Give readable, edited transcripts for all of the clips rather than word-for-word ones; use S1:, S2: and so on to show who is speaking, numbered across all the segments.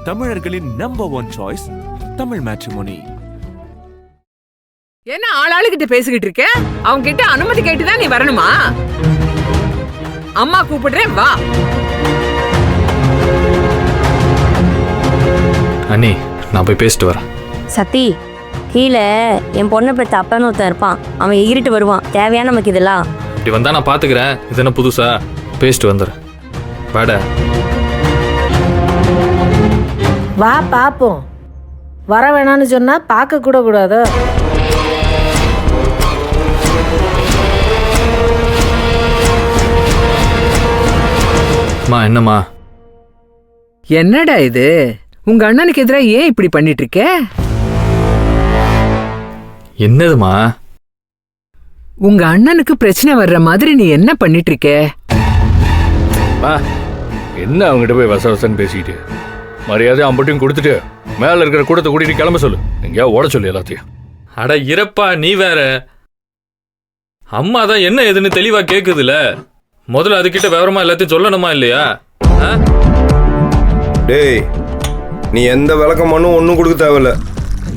S1: தமிழர்களின் number 1 choice Tamil matrimony.
S2: என்ன ஆளாளுகிட்ட பேசிக்கிட்டு இருக்க? அவங்க கிட்ட அனுமதி கேட்டுதான் நீ வரணுமா? அம்மா கூப்பிடுறேன், வா.
S3: அண்ணி, நான் போய் பேசிட்டு வரேன்.
S4: சத்தி, கீழே என் பொண்ணை பெற்ற அப்பன்னு ஒருத்தன் இருப்பான். அவன் எகிரிட்டு வருவான். தேவையான நமக்கு இதெல்லாம்.
S3: இப்படி வந்தா நான் பாத்துக்கிறேன். இது என்ன புதுசா? பேசிட்டு வந்துடுறேன். வாடா.
S5: வா பாப்போம். வர வேணான்னு சொன்னா பார்க்க கூட கூடாது.
S3: என்னம்மா?
S2: என்னடா இது? உங்க அண்ணனுக்கு எதிராக ஏன் இப்படி பண்ணிட்டு இருக்க?
S3: என்னதுமா?
S2: உங்க அண்ணனுக்கு பிரச்சனை வர்ற மாதிரி நீ என்ன பண்ணிட்டு இருக்க?
S6: என்ன அவங்ககிட்ட போய் வசவசன்னு பேசிக்கிட்டு மரியாதை அம்பட்டையும் கொடுத்துட்டு மேல இருக்கிற கூட்டத்தை கூட்டிட்டு கிளம்ப சொல்லு. எங்கேயா ஓட சொல்லு எல்லாத்தையும்.
S3: அட இறப்பா, நீ வேற. அம்மா தான் என்ன எதுன்னு தெளிவா கேக்குதுல. முதல்ல அதுகிட்ட விவரமா எல்லாத்தையும் சொல்லணுமா இல்லையா?
S7: டேய், நீ எந்த விளக்கம் மண்ணும் ஒன்றும் கொடுக்க தேவையில்ல.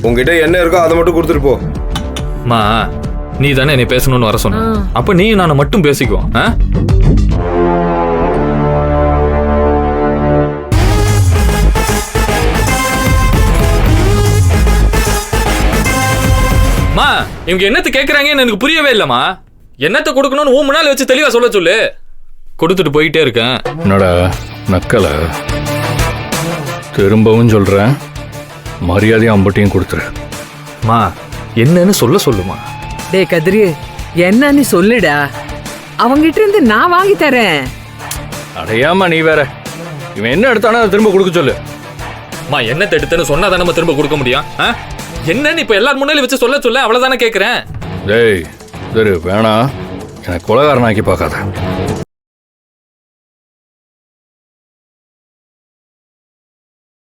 S7: உங்ககிட்ட என்ன இருக்கோ அதை மட்டும் கொடுத்துட்டு போ.
S3: மா, நீ தானே என்னை பேசணும்னு வர சொன்ன. அப்ப நீ நான் மட்டும் பேசிக்குவோம். மா, இவங்க என்னத்து கேக்குறாங்கன்னு எனக்கு புரியவே இல்லம்மா. என்னத்தை கொடுக்கணும்னு முன்னால வச்சு தெளிவா சொல்ல சொல்லு. கொடுத்துட்டு போயிட்டே இருக்கேன்.
S6: என்னடா நக்கல? திரும்பவும் சொல்றேன், மரியாதையும் அம்பட்டையும் கொடுத்துரு.
S3: மா, என்னன்னு சொல்லுமா.
S2: டே கதிரி, என்னன்னு சொல்லுடா. அவங்கிட்ட இருந்து நான் வாங்கி தரேன்.
S6: அடையாமா நீ வேற. இவன் என்ன எடுத்தானோ அதை திரும்ப கொடுக்க சொல்லு.
S3: மா, என்னத்தை எடுத்தேன்னு சொன்னாதான் நம்ம திரும்ப கொடுக்க முடியும். என்னன்னு இப்ப எல்லாரும் முன்னாடி வச்சு சொல்ல அவ்வளவுதானே கேக்குறேன்.
S6: டேய் வேணா, எனக்கு கொலைகாரனாக்கி பார்க்காத.